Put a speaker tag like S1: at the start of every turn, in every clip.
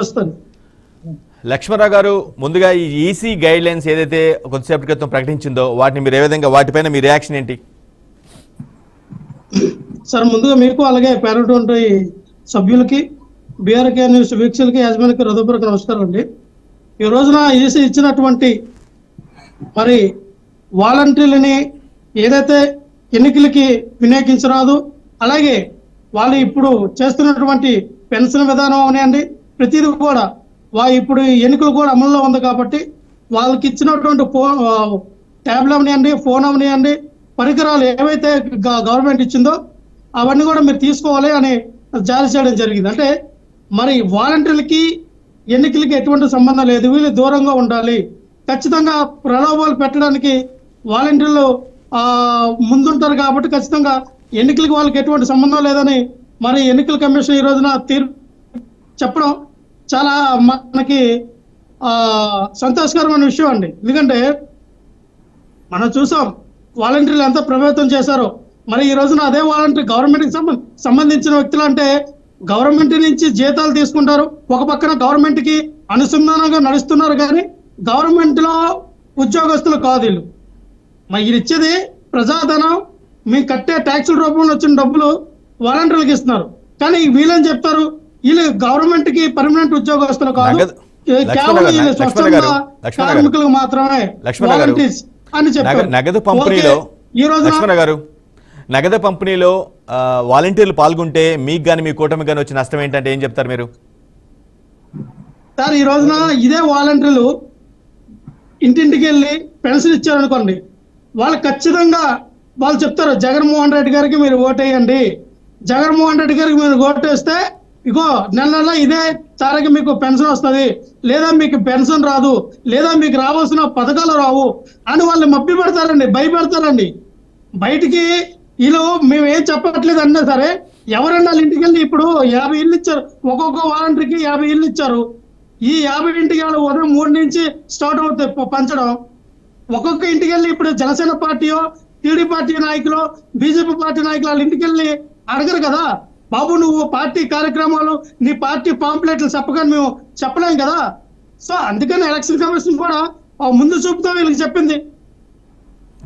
S1: వస్తాను.
S2: లక్ష్మణరావు గారు, ముందుగా ఈ ఈసీ గైడ్ లైన్స్ ఏదైతే కొద్దిసేపటి క్రితం ప్రకటించిందో వాటిని మీరు ఏ విధంగా, వాటిపైన మీ రియాక్షన్ ఏంటి?
S1: సార్, ముందుగా మీకు అలాగే పేరుటువంటి సభ్యులకి, బీఆర్కే న్యూస్ వీక్షకులకి, యాజమాన్యకి హృదయపూర్వక నమస్కారం అండి. ఈ రోజున ఈసీ ఇచ్చినటువంటి మరి వాలంటీర్లని ఏదైతే ఎన్నికలకి వినియోగించరాదు, అలాగే వాళ్ళు ఇప్పుడు చేస్తున్నటువంటి పెన్షన్ విధానం అవనండి, ప్రతిదీ కూడా ఇప్పుడు ఎన్నికలు కూడా అమల్లో ఉంది కాబట్టి వాళ్ళకి ఇచ్చినటువంటి ట్యాబ్లు అవనివ్వండి, ఫోన్ అవనివ్వండి, పరికరాలు ఏవైతే గవర్నమెంట్ ఇచ్చిందో అవన్నీ కూడా మీరు తీసుకోవాలి అని జారీ చేయడం జరిగింది. అంటే మరి వాలంటీర్లకి ఎన్నికలకి ఎటువంటి సంబంధం లేదు, వీళ్ళు దూరంగా ఉండాలి. ఖచ్చితంగా ప్రలోభాలు పెట్టడానికి వాలంటీర్లు ముందుంటారు కాబట్టి ఖచ్చితంగా ఎన్నికలకి వాళ్ళకి ఎటువంటి సంబంధం లేదని మరి ఎన్నికల కమిషన్ ఈ రోజున తీర్పు చెప్పడం చాలా మనకి సంతోషకరమైన విషయం అండి. ఎందుకంటే మనం చూసాం వాలంటీర్లు ఎంత ప్రభావితం చేశారో. మరి ఈ రోజున అదే వాలంటీర్ గవర్నమెంట్కి సంబంధించిన వ్యక్తులు అంటే గవర్నమెంట్ నుంచి జీతాలు తీసుకుంటారు, ఒక పక్కన గవర్నమెంట్ కి అనుసంధానంగా నడుస్తున్నారు, కానీ గవర్నమెంట్ లో ఉద్యోగస్తులు కాదు వీళ్ళు. మరి వీళ్ళు ఇచ్చేది ప్రజాధనం, మీకు కట్టే ట్యాక్సుల రూపంలో వచ్చిన డబ్బులు వాలంటీర్లకు ఇస్తున్నారు. కానీ వీళ్ళని చెప్తారు వీళ్ళు గవర్నమెంట్ కి పర్మనెంట్ ఉద్యోగస్తులు కాదు, కేవలం వీళ్ళు స్వచ్ఛంద కార్మికులకు మాత్రమే వాలంటీర్స్ అని చెప్పారు.
S2: నగదు పంపిణీలో ఈ రోజు నగదు పంపిణీలో వాలంటీర్లు పాల్గొంటే మీకు కానీ మీ కూటమి కానీ వచ్చే నష్టం ఏంటంటే ఏం చెప్తారు మీరు?
S1: సార్, ఈ రోజున ఇదే వాలంటీర్లు ఇంటింటికి వెళ్ళి పెన్షన్ ఇచ్చారనుకోండి, వాళ్ళు ఖచ్చితంగా వాళ్ళు చెప్తారు జగన్మోహన్ రెడ్డి గారికి మీరు ఓటేయండి, జగన్మోహన్ రెడ్డి గారికి మీరు ఓటేస్తే ఇగో నెల ఇదే తారీఖు మీకు పెన్షన్ వస్తుంది, లేదా మీకు పెన్షన్ రాదు, లేదా మీకు రావాల్సిన పథకాలు రావు అని వాళ్ళు మభ్య పెడతారండి, భయపెడతారండి. బయటికి వీళ్ళు మేము ఏం చెప్పట్లేదు అన్నా సరే ఎవరన్నా వాళ్ళ ఇంటికి వెళ్ళి ఇప్పుడు 50 ఇళ్ళు ఇచ్చారు, ఒక్కొక్క వాలంటీర్కి 50 ఇళ్ళు ఇచ్చారు. ఈ 50 ఇంటికి వాళ్ళు ఉదయం 3 నుంచి స్టార్ట్ అవుతాయి పంచడం. ఒక్కొక్క ఇంటికి వెళ్ళి ఇప్పుడు జనసేన పార్టీయో, టీడీ పార్టీ నాయకులు, బీజేపీ పార్టీ నాయకులు వాళ్ళ ఇంటికి వెళ్ళి అడగరు కదా, బాబు నువ్వు పార్టీ కార్యక్రమాలు నీ పార్టీ పాంప్లెట్లు చెప్పగానే మేము చెప్పలేం కదా. సో అందుకని ఎలక్షన్ కమిషన్ కూడా ముందు చూపుతో వీళ్ళకి చెప్పింది,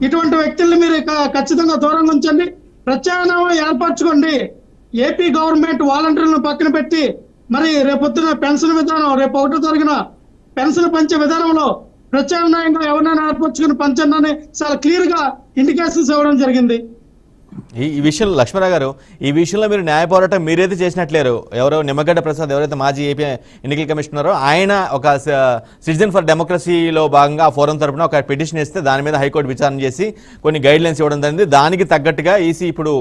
S1: ఇటువంటి వ్యక్తుల్ని మీరు ఖచ్చితంగా దూరంగా ఉంచండి, ప్రత్యామ్నాయం ఏర్పరచుకోండి. ఏపీ గవర్నమెంట్ వాలంటీర్లను పక్కన పెట్టి మరి రేపొద్దున పెన్షన్ విధానం, రేపు 1వ తారీఖున పెన్షన్ పంచే విధానంలో ప్రత్యామ్నాయంగా ఎవరైనా ఏర్పరచుకుని పంచండి అని చాలా క్లియర్ గా ఇండికేషన్స్ ఇవ్వడం జరిగింది.
S2: ఈ విషయంలో లక్ష్మణరావు గారు, ఈ విషయంలో మీరు న్యాయ పోరాటం మీరైతే చేసినట్లేరు. ఎవరో నిమ్మగడ్డ ప్రసాద్ ఎవరైతే మాజీ ఏపీ ఎన్నికల కమిషనరో ఆయన ఒక సిటిజన్ ఫర్ డెమోక్రసీలో భాగంగా ఆ ఫోరం తరపున ఒక పిటిషన్ ఇస్తే దాని మీద హైకోర్టు విచారణ చేసి కొన్ని గైడ్ లైన్స్ ఇవ్వడం జరిగింది. దానికి తగ్గట్టుగా ఈసీ ఇప్పుడు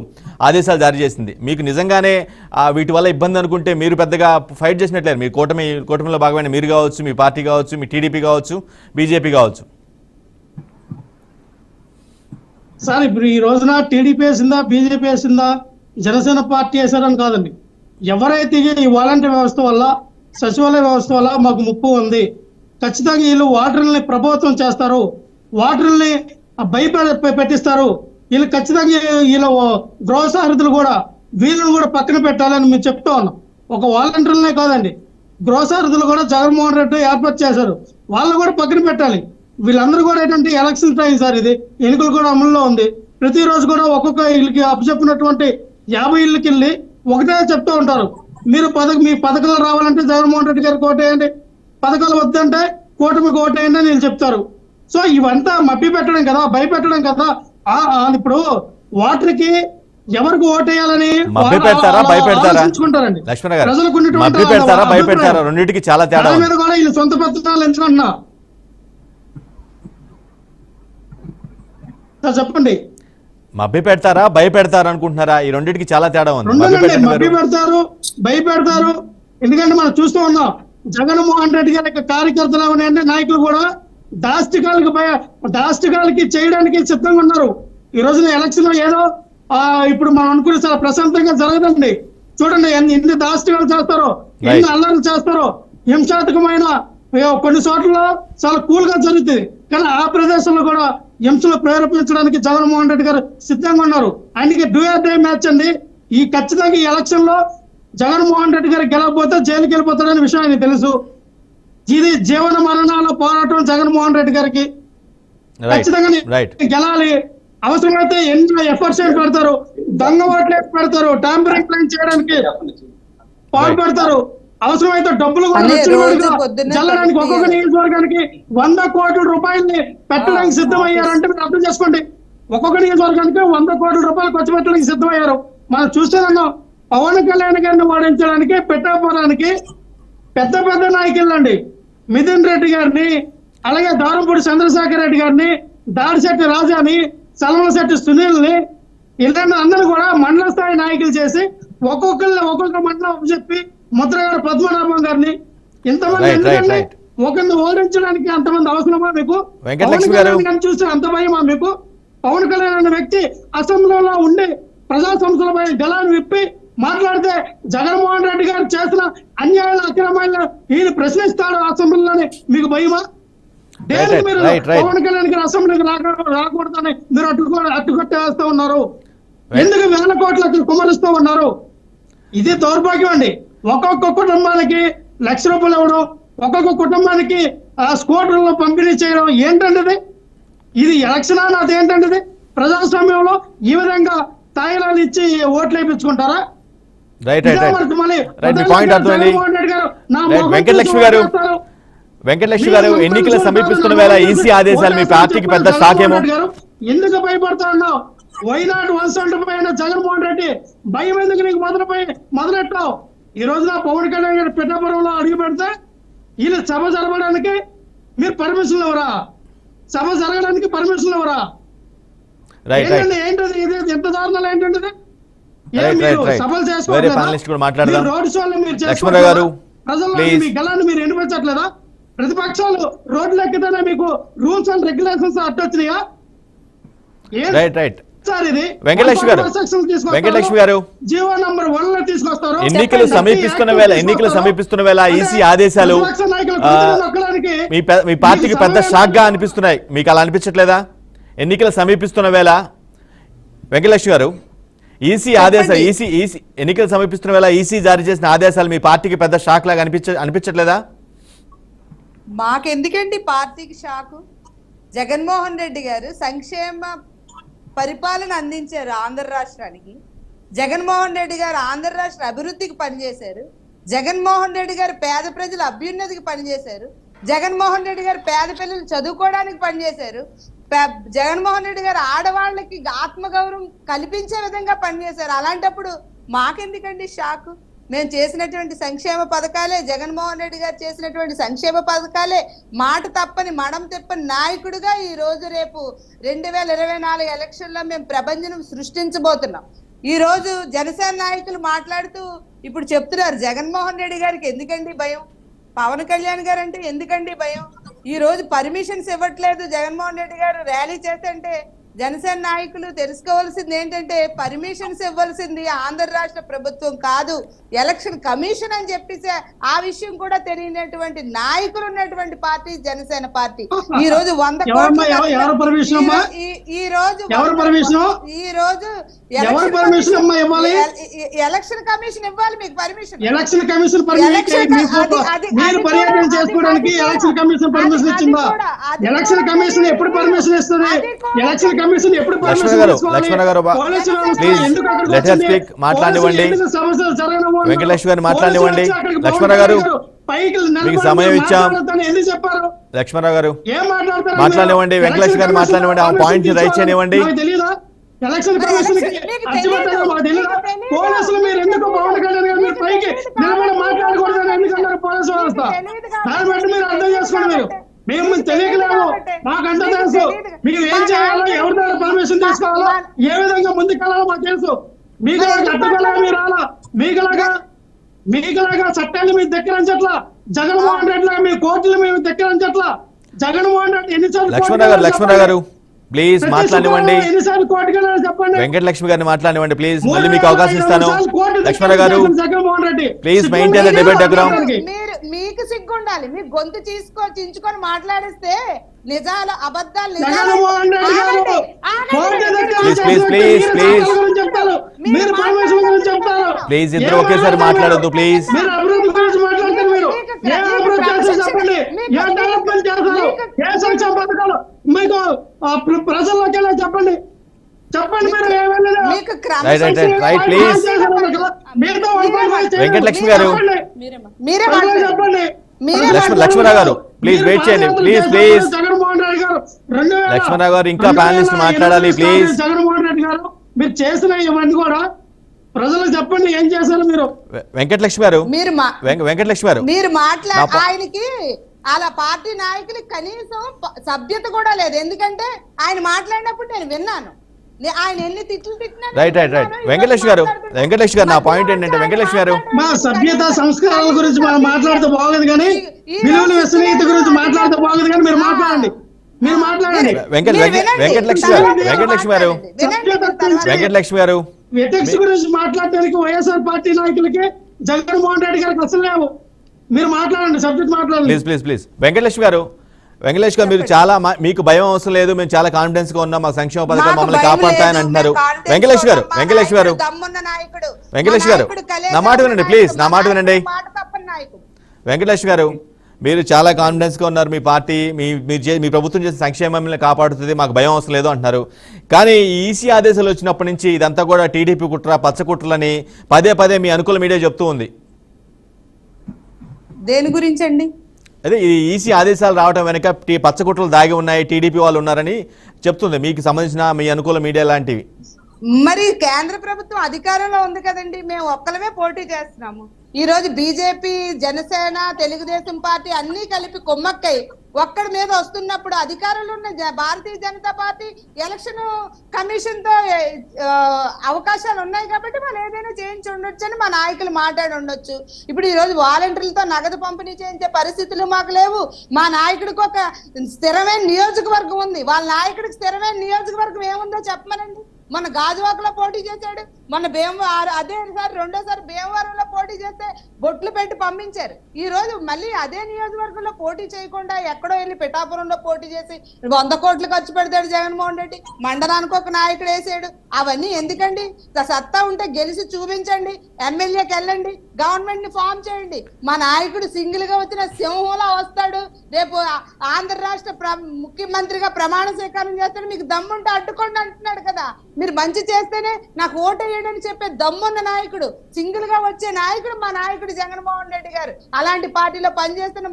S2: ఆదేశాలు జారీ చేసింది. మీకు నిజంగానే వీటి వల్ల ఇబ్బంది అనుకుంటే మీరు పెద్దగా ఫైట్ చేసినట్లేరు. మీ కూటమిలో భాగమైన మీరు కావచ్చు, మీ పార్టీ కావచ్చు, మీ టీడీపీ కావచ్చు, బీజేపీ కావచ్చు.
S1: సార్, ఇప్పుడు ఈ రోజున టీడీపీ వేసిందా, బీజేపీ వేసిందా, జనసేన పార్టీ వేసారని కాదండి. ఎవరైతే ఈ వాలంటీర్ వ్యవస్థ వల్ల, సచివాలయ వ్యవస్థ వల్ల మాకు ముప్పు ఉంది, ఖచ్చితంగా వీళ్ళు వాటర్ని ప్రభావితం చేస్తారు, వాటర్ని పెట్టిస్తారు, వీళ్ళు ఖచ్చితంగా వీళ్ళ గృహ సారథులు కూడా వీళ్ళని కూడా పక్కన పెట్టాలని మేము చెప్తా ఉన్నాం. ఒక వాలంటీర్లనే కాదండి, గృహ సారథులు కూడా జగన్మోహన్ రెడ్డి ఏర్పాటు చేశారు, వాళ్ళని కూడా పక్కన పెట్టాలి. వీళ్ళందరూ కూడా ఏంటంటే ఎలక్షన్ టైం సార్, ఇది ఎన్నికలు కూడా అమల్లో ఉంది. ప్రతిరోజు కూడా ఒక్కొక్క ఇళ్ళకి అప్పచెప్పినటువంటి 50 ఇళ్ళకి వెళ్ళి ఒకటే చెప్తూ ఉంటారు, మీరు మీ పథకాలు రావాలంటే జగన్మోహన్ రెడ్డి గారికి ఓటేయండి, పథకాలు వద్దంటే కూటమికి ఓటేయండి అని వీళ్ళు చెప్తారు. సో ఇవంతా మభ్య పెట్టడం కదా, భయపెట్టడం కదా. ఇప్పుడు వాటర్కి ఎవరికి ఓటేయాలని
S2: ఆలోచించుకుంటారండి ప్రజలకు. రెండింటికి చాలా తేడా
S1: మీద కూడా వీళ్ళు సొంత పత్రాలు ఎంచుకుంటున్నా. చెప్పండి,
S2: మభ్య పెడతారా భయపెడతారా అనుకుంటున్నారా? ఈ రెండింటికి చాలా తేడా ఉంది.
S1: మభ్య పెడతారు, భయపెడతారు. ఎందుకంటే మనం చూస్తూ ఉన్నాం జగన్మోహన్ రెడ్డి గారి కార్యకర్తలు అవనండి, నాయకులు కూడా దాష్టికాలకి చేయడానికి సిద్ధంగా ఉన్నారు. ఈ రోజున ఎలక్షన్ ఏదో ఇప్పుడు మనం అనుకునే చాలా ప్రశాంతంగా జరగదండి. చూడండి ఎన్ని దాష్టికాలు చేస్తారో, ఎన్ని అల్లర్లు చేస్తారో, హింసాత్మకమైన కొన్ని చోట్ల చాలా కూల్ గా జరుగుతుంది. కానీ ఆ ప్రదేశంలో కూడా హింసలు ప్రేరేపించడానికి జగన్మోహన్ రెడ్డి గారు సిద్ధంగా ఉన్నారు. ఆయనకి డూ ఆర్ డే మ్యాచ్ అండి. ఈ ఖచ్చితంగా ఈ ఎలక్షన్ లో జగన్మోహన్ రెడ్డి గారికి గెలవకపోతే జైలుకి వెళ్ళిపోతాడనే విషయం ఆయనకు తెలుసు. ఇది జీవన మరణాల పోరాటం జగన్మోహన్ రెడ్డి గారికి. ఖచ్చితంగా గెలాలి. అవసరమైతే ఎన్నో ఎఫర్ట్స్ పెడతారు, దొంగ ఓట్లు పెడతారు, టాంపరింగ్ క్లెయిమ్ చేయడానికి పాల్పడతారు. అవసరమైతే డబ్బులు కూడా జల్లడానికి ఒక్కొక్క నియోజకవర్గానికి 100 కోట్ల రూపాయల్ని పెట్టడానికి సిద్ధమయ్యారంటే మీరు అర్థం చేసుకోండి. ఒక్కొక్క నియోజకవర్గానికి 100 కోట్ల రూపాయలు ఖర్చు పెట్టడానికి సిద్ధమయ్యారు. మనం చూస్తేనన్నాం. పవన్ కళ్యాణ్ గారిని ఓడించడానికి పెట్టకపోవడానికి పెద్ద పెద్ద నాయకులండి, మిథున్ రెడ్డి గారిని, అలాగే దారంపూడి చంద్రశేఖర్ రెడ్డి గారిని, దాడిశెట్టి రాజాని, సల్మశెట్టి సునీల్ని, ఇలాంటి అందరూ కూడా మండల స్థాయి నాయకులు చేసి ఒక్కొక్క మండలం చెప్పి ముద్రగారు పద్మనాభం గారిని ఇంతమంది ఒకరిని ఓడించడానికి అంతమంది అవసరమా మీకు? పవన్ కళ్యాణ్ గారిని చూస్తే అంత భయమా మీకు? పవన్ కళ్యాణ్ అనే వ్యక్తి అసెంబ్లీలో ఉండి ప్రజా సంస్థలపై గలాన్ని విప్పి మాట్లాడితే జగన్మోహన్ రెడ్డి గారు చేసిన అన్యాయాల అక్రమాలను ఈయన ప్రశ్నిస్తాడు అసెంబ్లీలోనే, మీకు భయమా? మీరు పవన్ కళ్యాణ్ గారు అసెంబ్లీకి రాకూడదని మీరు అడ్డుకట్టేస్తూ ఉన్నారు. ఎందుకు 1000 కోట్లకి కుమరిస్తూ ఉన్నారు? ఇది దౌర్భాగ్యం అండి. ఒక్కొక్క కుటుంబానికి 1,00,000 రూపాయలు ఇవ్వడం, ఒక్కొక్క కుటుంబానికి స్కూటర్లో పంపిణీ చేయడం ఏంటంటే ఇది ఎలక్షన్ అని? అదేంటంటే ప్రజాస్వామ్యంలో ఈ విధంగా తాయిలాలు ఇచ్చి ఓట్లు వేయించుకుంటారా?
S2: వెంకటలక్ష్మి గారు, ఎన్నికలు సమీపిస్తున్న వేళ ఈసీ ఆదేశాలు మీ పార్టీకి పెద్ద షాక్ ఏమో.
S1: ఎందుకు భయపడతా ఉన్నావు? వైనాడు 175 జగన్మోహన్ రెడ్డి భయం ఎందుకు నీకు మొదలెట్టావు? ఈ రోజున పవన్ కళ్యాణ్ గారు పిఠాపురంలో అడుగు పెడితే వీళ్ళు సభ జరగడానికి మీరు పర్మిషన్ ఇవ్వరా? సభ జరగడానికి పర్మిషన్ ఇవ్వరా? ఏంటండి ఏంటది? ఇది ఎంత దారుణాలు ఏంటంటే సభలు చేసుకోవట్లేదా? రోడ్ షోలు మీరు చేసుకోవట్లేదా? ప్రజల్లో మీ గలాన్ని మీరు వినిపించట్లేదా? ప్రతిపక్షాలు రోడ్లు ఎక్కితేనే మీకు రూల్స్ అండ్ రెగ్యులేషన్స్ అట్టొచ్చినాయా?
S2: వెంకటలక్ష్మి గారు,
S1: జీవో నంబర్ 1 తీసుకొస్తారు.
S2: ఎన్నికలు సమీపిస్తున్న వేళ ఈసీ ఆదేశాలు మీ పార్టీకి పెద్ద షాక్ గా అనిపిస్తున్నాయి. మీకు అలా అనిపించట్లేదా? ఎన్నికలు సమీపిస్తున్న వేళ వెంకటలక్ష్మి గారు, ఎన్నికలు సమీపిస్తున్న వేళ ఈసీ జారీ చేసిన ఆదేశాలు మీ పార్టీకి పెద్ద షాక్ లాగా అనిపించట్లేదా?
S3: మాకెందుకండి పార్టీకి షాకు? జగన్మోహన్ రెడ్డి గారు సంక్షేమ పరిపాలన అందించారు ఆంధ్ర రాష్ట్రానికి. జగన్మోహన్ రెడ్డి గారు ఆంధ్ర రాష్ట్ర అభివృద్ధికి పనిచేశారు. జగన్మోహన్ రెడ్డి గారు పేద ప్రజల అభ్యున్నతికి పనిచేశారు. జగన్మోహన్ రెడ్డి గారు పేద పిల్లలు చదువుకోవడానికి పనిచేశారు. జగన్మోహన్ రెడ్డి గారు ఆడవాళ్ళకి ఆత్మగౌరవం కల్పించే విధంగా పనిచేశారు. అలాంటప్పుడు మాకెందుకండి షాకు? మేము చేసినటువంటి సంక్షేమ పథకాలే, జగన్మోహన్ రెడ్డి గారు చేసినటువంటి సంక్షేమ పథకాలే, మాట తప్పని మడం తిప్పని నాయకుడిగా ఈ రోజు రేపు 2024 ఎలక్షన్ లో మేము ప్రభంజనం సృష్టించబోతున్నాం. ఈ రోజు జనసేన నాయకులు మాట్లాడుతూ ఇప్పుడు చెప్తున్నారు జగన్మోహన్ రెడ్డి గారికి ఎందుకండి భయం, పవన్ కళ్యాణ్ గారు అంటే ఎందుకండి భయం? ఈ రోజు పర్మిషన్స్ ఇవ్వట్లేదు జగన్మోహన్ రెడ్డి గారు ర్యాలీ చేస్తుంటే జనసేన నాయకులు తెలుసుకోవాల్సింది ఏంటంటే పర్మిషన్స్ ఇవ్వాల్సింది ఆంధ్ర రాష్ట్ర ప్రభుత్వం కాదు, ఎలక్షన్ కమిషన్ అని చెప్పేసి ఆ విషయం కూడా తెలియనటువంటి నాయకులు ఉన్నటువంటి పార్టీ జనసేన పార్టీ. ఈ రోజు 100 కోట్ల ఎలక్షన్ కమిషన్ ఇవ్వాలి మీకు permission.
S1: Election commission election commission ఎప్పుడు పర్మిషన్ ఇస్తుంది? ఎలక్షన్ కమిషన్ ఎప్పుడు
S2: లక్ష్మణ గారు ప్లీజ్ లెట్ us speak. మాట్లాడనివ్వండి వెంకటలక్ష్మి గారు, మాట్లాడనివ్వండి. లక్ష్మణ గారు మీకు సమయం ఇచ్చాం. లక్ష్మణ గారు మాట్లాడనివ్వండి, వెంకటలక్ష్మి గారు మాట్లాడనివ్వండి, ఆ పాయింట్ రైట్ చేయనివ్వండి.
S1: ఎలక్షన్ కమిషన్ పోలీసులు మీరు ఎందుకు పవన్ కళ్యాణ్ గారు మీరు పైకి నిలబడి మాట్లాడకూడదని ఎందుకన్నారు పోలీసు వ్యవస్థ? దాన్ని బట్టి మీరు అర్థం చేసుకోండి. మేము తెలియకలేము, మాకంతా తెలుసు. మీకు ఏం చేయాలో, ఎవరి దగ్గర పర్మిషన్ తీసుకోవాలో, ఏ విధంగా ముందుకెళ్ళాలో మాకు తెలుసు. మీకులాగా అడ్డగలా మీరు రాలా, మీకులాగా చట్టాలు మీరు దగ్గరించట్లా, జగన్మోహన్ రెడ్డి లాగా మీ కోర్టులు మేము దగ్గరించట్లా. జగన్మోహన్ రెడ్డి ఎన్నిసార్లు
S2: లక్ష్మణ గారు ప్లీజ్ మాట్లాడనివ్వండి. వెంకటలక్ష్మి గారిని మాట్లాడనివ్వండి ప్లీజ్. మళ్ళీ మీకు అవకాశం ఇస్తాను. లక్ష్మణ గారు please maintain the debate diagram.
S3: మీకు సిగ్గు ఉండాలి. మీరు గొంతు చించుకొని మాట్లాడిస్తే నిజాలు అబద్ధాలు
S1: జగన్మోహన్ రెడ్డి గారు కోర్టు దగ్గర
S2: ప్లీజ్
S1: చెప్తారు, మీరు పరమేశ్వరం గురించి చెప్తారు.
S2: ప్లీజ్ ఇద్దరు ఒకేసారి మాట్లాడొద్దు ప్లీజ్.
S1: మీరు అభివృద్ధి గురించి మాట్లాడతారు. మీరు ఏ అభివృద్ధి చేస్తారు చెప్పండి, ఏ డెవలప్మెంట్ చేస్తారు, ఏ సంక్షేమ పథకాలు మీకు ప్రజల్లోకి వెళ్ళి చెప్పండి. చెప్పండి మీరు ఏమైనా
S2: రైట్ ప్లీజ్. వెంకటలక్ష్మి గారు,
S1: చెప్పండి.
S2: లక్ష్మణరావు గారు ప్లీజ్ వెయిట్ చేయండి. ప్లీజ్ ప్లీజ్
S1: జగన్మోహన్ రెడ్డి గారు
S2: లక్ష్మణరావు గారు ఇంకా ప్యానలిస్ట్ మాట్లాడాలి ప్లీజ్.
S1: జగన్మోహన్ రెడ్డి గారు మీరు చేసిన ఇవన్నీ కూడా ప్రజలకు చెప్పండి, ఏం చేశారు మీరు.
S2: వెంకటలక్ష్మి గారు, వెంకటలక్ష్మి గారు
S3: మీరు ఆయనకి అలా పార్టీ నాయకులకి కనీసం సభ్యత కూడా లేదు. ఎందుకంటే ఆయన మాట్లాడినప్పుడు నేను విన్నాను, ఆయన ఎన్ని తిట్లు తిట్టినా.
S2: రైట్ వెంకటలక్ష్మి గారు నా పాయింట్ ఏంటంటే, వెంకటలక్ష్మి గారు
S1: మా సభ్యత సంస్కారాల గురించి మనం మాట్లాడితే బాగోదు, కానీ విలువల విశ్వనీయత గురించి మాట్లాడితే బాగోదు, కానీ మీరు మాట్లాడండి.
S2: వెంకటలక్ష్మి గారు
S1: ఎథిక్స్ గురించి మాట్లాడడానికి వైఎస్ఆర్ పార్టీ నాయకులకి జగన్మోహన్ రెడ్డి గారికి అసలు లేవు. మీరు మాట్లాడండి, సబ్జెక్ట్ మాట్లాడండి.
S2: ప్లీజ్ వెంకటలక్ష్మి గారు మీరు చాలా మీకు భయం అవసరం లేదు, మేము చాలా కాన్ఫిడెన్స్ గా ఉన్నాం, మా సంక్షేమ పథకాలు మమ్మల్ని కాపాడుతాయని అంటున్నారు. వెంకటలక్ష్మి గారు నా మాట వినండి ప్లీజ్, నా మాట వినండి. వెంకటలక్ష్మి గారు మీరు చాలా కాన్ఫిడెన్స్ గా ఉన్నారు, మీ పార్టీ మీ ప్రభుత్వం చేసే సంక్షేమం కాపాడుతుంది, మాకు భయం అవసరం లేదు అంటున్నారు. కానీ ఈసీ ఆదేశాలు వచ్చినప్పటి నుంచి ఇదంతా కూడా టీడీపీ కుట్ర, పచ్చ కుట్రలని పదే మీ అనుకూల మీడియా చెప్తూ ఉంది.
S3: దేని గురించి అండి?
S2: అదే ఈ ఈసీ ఆదేశాలు రావడం వెనక పచ్చకుట్రలు దాగి ఉన్నాయి, టీడీపీ వాళ్ళు ఉన్నారని చెప్తుంది, మీకు సంబంధించిన మీ అనుకూల మీడియా లాంటివి.
S3: మరి కేంద్ర ప్రభుత్వం అధికారంలో ఉంది కదండి, మేము ఒక్కలమే పోటీ చేస్తున్నాము. ఈ రోజు బీజేపీ, జనసేన, తెలుగుదేశం పార్టీ అన్ని కలిపి కొమ్మక్కై ఒక్కడి మీద వస్తున్నప్పుడు అధికారంలో ఉన్న Bharatiya Janata party election commission తో అవకాశాలు ఉన్నాయి కాబట్టి వాళ్ళు ఏదైనా చేయించి ఉండొచ్చు అని మా నాయకులు మాట్లాడి ఉండొచ్చు. ఇప్పుడు ఈ రోజు వాలంటీర్లతో నగదు పంపిణీ చేయించే పరిస్థితులు మాకు లేవు. మా నాయకుడికి ఒక స్థిరమైన నియోజకవర్గం ఉంది, వాళ్ళ నాయకుడికి స్థిరమైన నియోజకవర్గం ఏముందో చెప్పమనండి. మొన్న గాజువాకలో పోటీ చేశాడు, మొన్న అదేసారి రెండోసారి భీమవరంలో పోటీ చేస్తే బొట్లు పెట్టి పంపించారు. ఈ రోజు మళ్ళీ అదే నియోజకవర్గంలో పోటీ చేయకుండా ఎక్కడో వెళ్ళి పిఠాపురంలో పోటీ చేసి 100 కోట్లు ఖర్చు పెడతాడు జగన్మోహన్ రెడ్డి, మండలానికి ఒక నాయకుడు వేసాడు. అవన్నీ ఎందుకండి? సత్తా ఉంటే గెలిచి చూపించండి, ఎమ్మెల్యేకి వెళ్ళండి, గవర్నమెంట్ ని ఫామ్ చేయండి. మా నాయకుడు సింగిల్ గా వచ్చిన సింహంలా వస్తాడు, రేపు ఆంధ్ర రాష్ట్ర ముఖ్యమంత్రిగా ప్రమాణ స్వీకారం చేస్తాడు, మీకు దమ్ముంటే అడ్డుకోండి అంటున్నాడు కదా. మీరు మంచి చేస్తేనే నాకు ఓటేయడని చెప్పే దమ్మున్న నాయకుడు, సింగిల్ గా వచ్చే నాయకుడు మా నాయకుడు జగన్మోహన్ రెడ్డి గారు. అలాంటి పార్టీలో పనిచేస్తున్న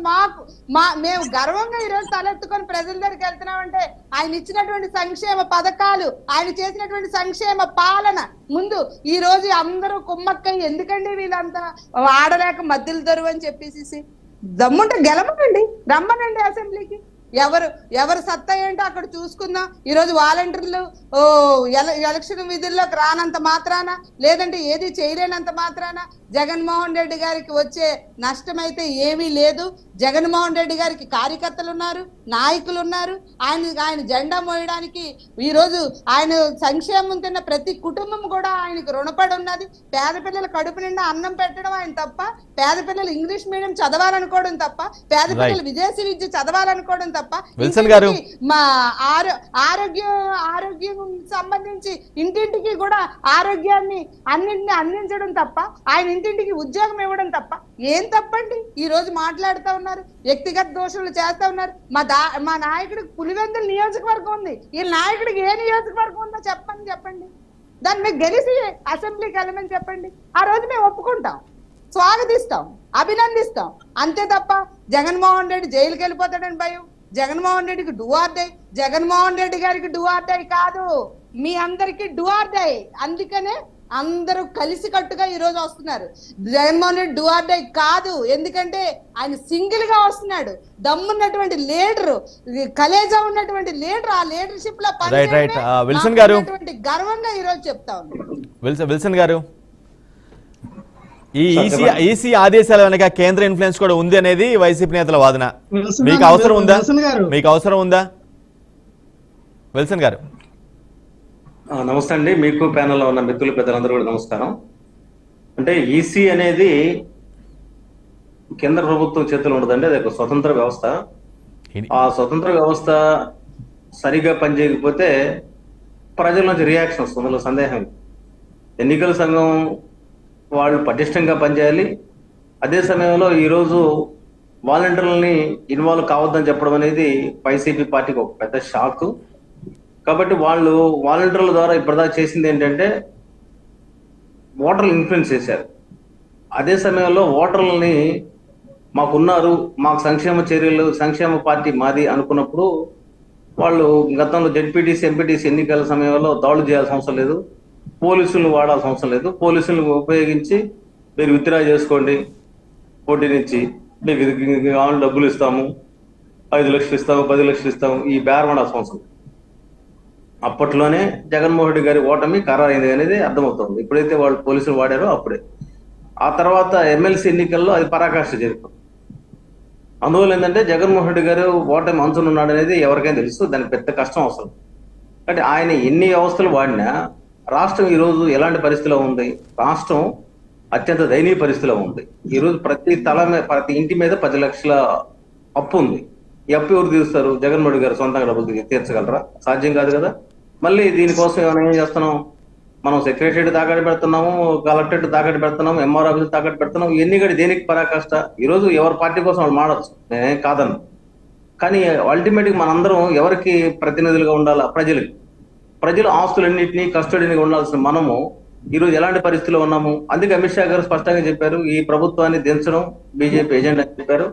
S3: మేము గర్వంగా ఈరోజు తలెత్తుకొని ప్రజల దగ్గరికి వెళ్తున్నామంటే ఆయన ఇచ్చినటువంటి సంక్షేమ పథకాలు, ఆయన చేసినటువంటి సంక్షేమ పాలన ముందు ఈ రోజు అందరూ కుమ్మక్కై ఎందుకండి వీళ్ళంతా ఆడలేక మధ్యలో దొరువు అని చెప్పేసి దమ్ముంటే గెలవకండి, రమ్మనండి అసెంబ్లీకి. ఎవరు సత్తా ఏంటో అక్కడ చూసుకుందాం. ఈ రోజు వాలంటీర్లు ఎలక్షన్ విధుల్లోకి రానంత మాత్రాన, లేదంటే ఏది చేయలేనంత మాత్రాన జగన్మోహన్ రెడ్డి గారికి వచ్చే నష్టం అయితే ఏమీ లేదు. జగన్మోహన్ రెడ్డి గారికి కార్యకర్తలు ఉన్నారు, నాయకులు ఉన్నారు. ఆయన జెండా మోయడానికి ఈ రోజు ఆయన సంక్షేమం తిన్న ప్రతి కుటుంబం కూడా ఆయనకు రుణపడి ఉన్నది. పేద పిల్లల కడుపు నిండా అన్నం పెట్టడం ఆయన తప్ప, పేద పిల్లలు ఇంగ్లీష్ మీడియం చదవాలనుకోవడం తప్ప, పేద పిల్లలు విదేశీ విద్య చదవాలనుకోవడం తప్ప, మా ఆరోగ్యం సంబంధించి ఇంటింటికి కూడా ఆరోగ్యాన్ని అన్నింటినీ అందించడం తప్ప, ఆయన ఇంటింటికి ఉద్యోగం ఇవ్వడం తప్ప ఏం తప్పండి? ఈ రోజు మాట్లాడుతూ ఉన్నారు, వ్యక్తిగత దోషులు చేస్తా ఉన్నారు. మా నాయకుడికి పులివెందుల నియోజకవర్గం ఉంది, ఈ నాయకుడికి ఏ నియోజకవర్గం ఉందో చెప్పండి. దాన్ని మేము గెలిచి అసెంబ్లీకి వెళ్ళమని చెప్పండి, ఆ రోజు మేము ఒప్పుకుంటాం, స్వాగతిస్తాం, అభినందిస్తాం. అంతే తప్ప జగన్మోహన్ రెడ్డి జైలుకి వెళ్ళిపోతాడని భయం, జగన్మోహన్ రెడ్డికి do or die, Jaganmohan Reddy గారికి డూ ఆర్ డై కాదు, మీ అందరికి డూ ఆర్ డై. అందుకనే అందరూ కలిసి కట్టుగా ఈ రోజు వస్తున్నారు. Jaganmohan Reddy do or die కాదు, ఎందుకంటే ఆయన సింగిల్ గా వస్తున్నాడు. దమ్మున్నటువంటి లీడరు, కలేజా ఉన్నటువంటి లీడర్, ఆ లీడర్షిప్ లో పనిచేస్తున్నటువంటి గర్వంగా ఈ రోజు చెప్తా ఉన్నాను.
S2: విల్సన్ గారు, ఈ ఈసీ ఆదేశాల వెనక కేంద్ర ఇన్ఫ్లుయెన్స్ కూడా ఉంది అనేది వైసీపీ నేతల వాదన. మీకు అవసరం ఉందా విల్సన్ గారు?
S4: నమస్తే అండి, మీకు ప్యానెల్లో ఉన్న మిత్రులు పెద్దలందరూ కూడా నమస్కారం. అంటే ఈసీ అనేది కేంద్ర ప్రభుత్వం చేతులు ఉండదండి, అది ఒక స్వతంత్ర వ్యవస్థ. ఆ స్వతంత్ర వ్యవస్థ సరిగా పనిచేయకపోతే ప్రజల నుంచి రియాక్షన్ వస్తుంది, అందులో సందేహం లేదు. ఎన్నికల సంఘం వాళ్ళు పటిష్టంగా పనిచేయాలి. అదే సమయంలో ఈరోజు వాలంటీర్లని ఇన్వాల్వ్ కావద్దని చెప్పడం అనేది వైసీపీ పార్టీకి ఒక పెద్ద షాక్. కాబట్టి వాళ్ళు వాలంటీర్ల ద్వారా ఇప్పటిదాకా చేసింది ఏంటంటే ఓటర్లు ఇన్ఫ్లుయెన్స్ చేశారు. అదే సమయంలో ఓటర్లని మాకున్నారు, మాకు సంక్షేమ చర్యలు, సంక్షేమ పార్టీ మాది అనుకున్నప్పుడు వాళ్ళు గతంలో జెడ్పీటీసీ ఎంపీటీసీ ఎన్నికల సమయంలో దాడులు చేయాల్సిన అవసరం లేదు, పోలీసులను వాడాల్సిన అవసరం లేదు. పోలీసులను ఉపయోగించి మీరు విత్డ్రా చేసుకోండి పోటీ నుంచి, మీకు కావాలని డబ్బులు ఇస్తాము, 5 లక్షలు ఇస్తాము, 10 లక్షలు ఇస్తాము, ఈ బేరం ఉండాల్సిన అవసరం లేదు. అప్పట్లోనే జగన్మోహన్ రెడ్డి గారి ఓటమి ఖరారైంది అనేది అర్థమవుతుంది. ఎప్పుడైతే వాళ్ళు పోలీసులు వాడారో అప్పుడే. ఆ తర్వాత ఎమ్మెల్సీ ఎన్నికల్లో అది పరాకాష్ఠ జరిగింది. అందువల్ల ఏంటంటే జగన్మోహన్ రెడ్డి గారు ఓటమి అంచునున్నాడు అనేది ఎవరికైనా తెలుసు, దానికి పెద్ద కష్టం అవసరం. అంటే ఆయన ఎన్ని వ్యవస్థలు వాడినా రాష్ట్రం ఈరోజు ఎలాంటి పరిస్థితిలో ఉంది? రాష్ట్రం అత్యంత దయనీయ పరిస్థితిలో ఉంది. ఈరోజు ప్రతి ఇంటి మీద 10 లక్షల అప్పు ఉంది. ఈ అప్పు ఎవరు తీరుస్తారు? జగన్మోహన్ రెడ్డి గారు సొంతంగా డబ్బులు తీర్చగలరా? సాధ్యం కాదు కదా. మళ్ళీ దీనికోసం ఏమైనా ఏం చేస్తున్నాం? మనం సెక్రటరీ తాకట్టు పెడుతున్నాము, కలెక్టరేట్ తాకట్టు పెడుతున్నాము, ఎంఆర్ ఆఫీస్ తాకట్టు పెడుతున్నాము. ఇవన్నీ కూడా దేనికి పరాకాష్ట? ఈరోజు ఎవరి పార్టీ కోసం వాళ్ళు మాడచ్చు, నేనేం కాదను. కానీ అల్టిమేట్గా మనందరం ఎవరికి ప్రతినిధులుగా ఉండాలా? ప్రజల ఆస్తులన్నింటినీ కస్టడీగా ఉండాల్సిన మనము ఈరోజు ఎలాంటి పరిస్థితిలో ఉన్నాము? అందుకే అమిత్ షా గారు స్పష్టంగా చెప్పారు, ఈ ప్రభుత్వాన్ని దించడం బీజేపీ ఎజెండా అని చెప్పారు.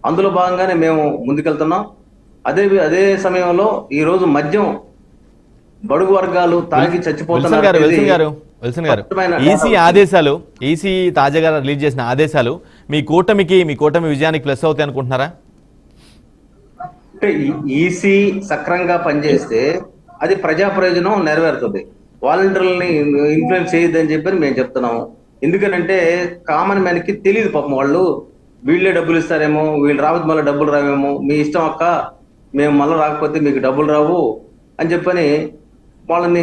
S4: అందులో భాగంగానే మేము ముందుకెళ్తున్నాం. అదే సమయంలో ఈ రోజు మద్యం బడుగు వర్గాలు తాగి చచ్చిపోతున్నారు.
S2: ఈసీ తాజాగా రిలీజ్ చేసిన ఆదేశాలు మీ కూటమి విజయానికి ప్లస్ అవుతాయి అనుకుంటున్నారా?
S4: అంటే ఈసీ సక్రంగా పనిచేస్తే అది ప్రజా ప్రయోజనం నెరవేరుతుంది. వాలంటీర్లని ఇన్ఫ్లుయెన్స్ చేయొద్దని చెప్పి మేము చెప్తున్నాము. ఎందుకనంటే కామన్ మ్యాన్ కి తెలియదు పాపం, వాళ్ళు వీళ్ళే డబ్బులు ఇస్తారేమో, వీళ్ళు రావద్దు మళ్ళీ డబ్బులు రావేమో, మీ ఇష్టం అక్క, మేము మళ్ళీ రాకపోతే మీకు డబ్బులు రావు అని చెప్పని వాళ్ళని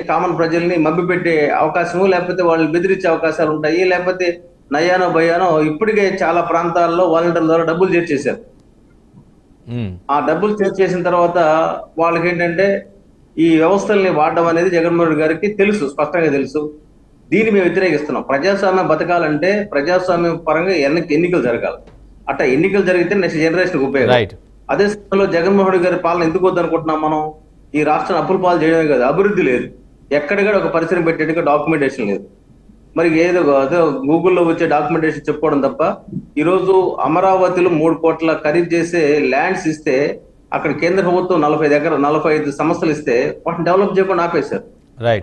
S4: కామన్ ప్రజల్ని మభ్యపెట్టే అవకాశము, లేకపోతే వాళ్ళు బెదిరించే అవకాశాలు ఉంటాయి. లేకపోతే నయ్యానో భయానో ఇప్పటికే చాలా ప్రాంతాల్లో వాలంటీర్ల ద్వారా డబ్బులు చేర్చేశారు. ఆ డబ్బులు చేర్చేసిన తర్వాత వాళ్ళకి ఏంటంటే ఈ వ్యవస్థల్ని వాడడం అనేది జగన్మోహన్ రెడ్డి గారికి తెలుసు, స్పష్టంగా తెలుసు. దీన్ని మేము వ్యతిరేకిస్తున్నాం. ప్రజాస్వామ్యం బతకాలంటే ప్రజాస్వామ్యం పరంగా ఎన్నికలు జరగాలి. అట్లా ఎన్నికలు జరిగితే నెక్స్ట్ జనరేషన్ ఉపయోగం. అదే సమయంలో జగన్మోహన్ రెడ్డి గారి పాలన ఎందుకు వద్దనుకుంటున్నాం మనం? ఈ రాష్ట్రాన్ని అప్పుల పాలు చేయడమే కాదు, అభివృద్ధి లేదు. ఎక్కడిగా ఒక పరిశ్రమ పెట్టేట్టుగా డాక్యుమెంటేషన్ లేదు. మరి ఏదో గూగుల్లో వచ్చే డాక్యుమెంటేషన్ చెప్పుకోవడం తప్ప ఈరోజు అమరావతిలో 3 కోట్ల ఖరీదు చేసే ల్యాండ్స్ ఇస్తే అక్కడ కేంద్ర ప్రభుత్వం 45 సంస్థలు ఇస్తే వాటిని డెవలప్ చేయకుండా ఆపేశారు.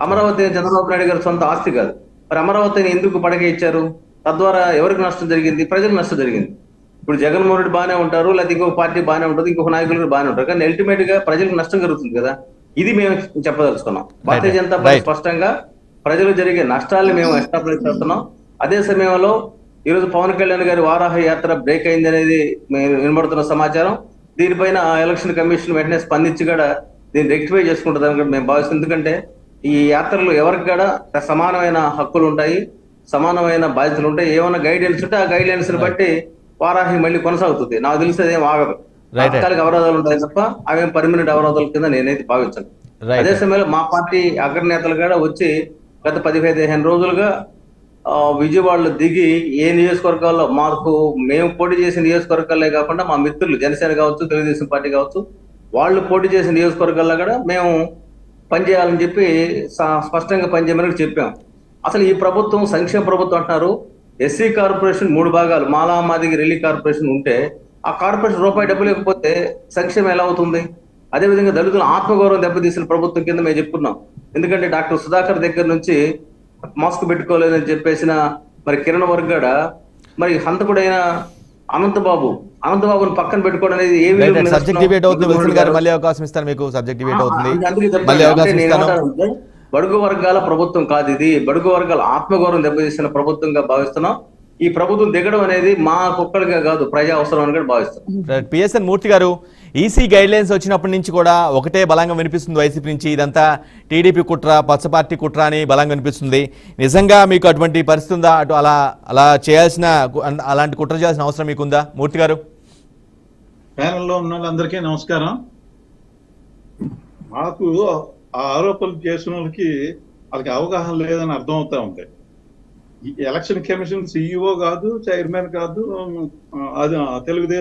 S4: అమరావతి చంద్రబాబు నాయుడు గారి సొంత ఆస్తి కాదు. మరి అమరావతిని ఎందుకు పడగ ఇచ్చారు? తద్వారా ఎవరికి నష్టం జరిగింది? ప్రజలకు నష్టం జరిగింది. ఇప్పుడు జగన్మోహన్ రెడ్డి బాగానే ఉంటారు, లేకపోతే ఇంకొక పార్టీ బాగానే ఉంటుంది, ఇంకొక నాయకులు కూడా బాగానే ఉంటారు, కానీ అల్టిమేట్ గా ప్రజలకు నష్టం జరుగుతుంది కదా. ఇది మేము చెప్పదలుచుకున్నాం. భారతీయ జనతా పార్టీ స్పష్టంగా ప్రజలు జరిగే నష్టాలను మేము ఎస్టాబ్లిష్ చేస్తున్నాం. అదే సమయంలో ఈరోజు పవన్ కళ్యాణ్ గారి వారాహ యాత్ర బ్రేక్ అయింది అనేది వినబడుతున్న సమాచారం. దీనిపైన ఎలక్షన్ కమిషన్ వెంటనే స్పందించి కూడా దీన్ని రెక్టిఫై చేసుకుంటుందని కూడా మేము భావిస్తాం. ఎందుకంటే ఈ యాత్రలు ఎవరికి కూడా సమానమైన హక్కులు ఉంటాయి, సమానమైన బాధ్యతలు ఉంటాయి. ఏమైనా గైడెన్స్ ఉంటే ఆ గైడెన్స్ ని బట్టి వారాహి మళ్ళీ కొనసాగుతుంది. నాకు తెలిసి అదేం ఆగదు. తాత్కాలిక అవరోధాలు ఉంటాయి తప్ప అవేం పర్మనెంట్ అవరోధాల కింద నేనైతే భావించాను. అదే సమయంలో మా పార్టీ అగ్రనేతలు కూడా వచ్చి గత 15 రోజులుగా విజయవాడలో దిగి ఏ నియోజకవర్గాల్లో మేము పోటీ చేసిన నియోజకవర్గాలే కాకుండా మా మిత్రులు జనసేన కావచ్చు, తెలుగుదేశం పార్టీ కావచ్చు, వాళ్ళు పోటీ చేసిన నియోజకవర్గాల్లో కూడా మేము పనిచేయాలని చెప్పి స్పష్టంగా పనిచేయమని చెప్పాం. అసలు ఈ ప్రభుత్వం సంక్షేమ ప్రభుత్వం అంటున్నారు. ఎస్సీ కార్పొరేషన్ 3 భాగాలు, మాలా మాదిగ రెల్లి కార్పొరేషన్ ఉంటే ఆ కార్పొరేషన్ రూపాయి డబ్బు లేకపోతే సంక్షేమం ఎలా అవుతుంది? అదేవిధంగా దళితుల ఆత్మగౌరవం దెబ్బతీసిన ప్రభుత్వం కింద మేము చెప్పుకున్నాం. ఎందుకంటే డాక్టర్ సుధాకర్ దగ్గర నుంచి మాస్క్ పెట్టుకోలేదని చెప్పేసిన మరి కిరణ్ వర్గడ, మరి హంతకుడైన అనంతబాబుని పక్కన పెట్టుకోవడం అనేది ఏ బడుగు వర్గాల ప్రభుత్వం కాదు ఇది. బడుగు వర్గాల ఆత్మగౌరవం దెబ్బతీసిన ప్రభుత్వంగా భావిస్తున్నాం. ఈ ప్రభుత్వం దిగడం అనేది మా కుక్కలుగా కాదు, ప్రజా అవసరం అని కూడా భావిస్తున్నాం.
S2: పిఎస్ఎన్ మూర్తి గారు, ఈసీ గైడ్ లైన్స్ వచ్చినప్పటి నుంచి కూడా ఒకటే బలంగా వినిపిస్తుంది వైసీపీ నుంచి, ఇదంతా టీడీపీ కుట్ర, పచ్చ పార్టీ కుట్ర అని బలంగా వినిపిస్తుంది. నిజంగా మీకు అటువంటి పరిస్థితి ఉందా? అలా చేయాల్సిన, అలాంటి కుట్ర చేయాల్సిన అవసరం మీకుందా మూర్తి గారు?
S5: ప్యానెల్లో ఉన్న వాళ్ళందరికీ నమస్కారం. మాకు ఆ ఆరోపణలు చేసిన వాళ్ళకి అవగాహన లేదని అర్థం అవుతా ఉంది. ఎలక్షన్ కమిషన్ CEO కాదు, చైర్మన్ కాదు, అది తెలుగుదేశం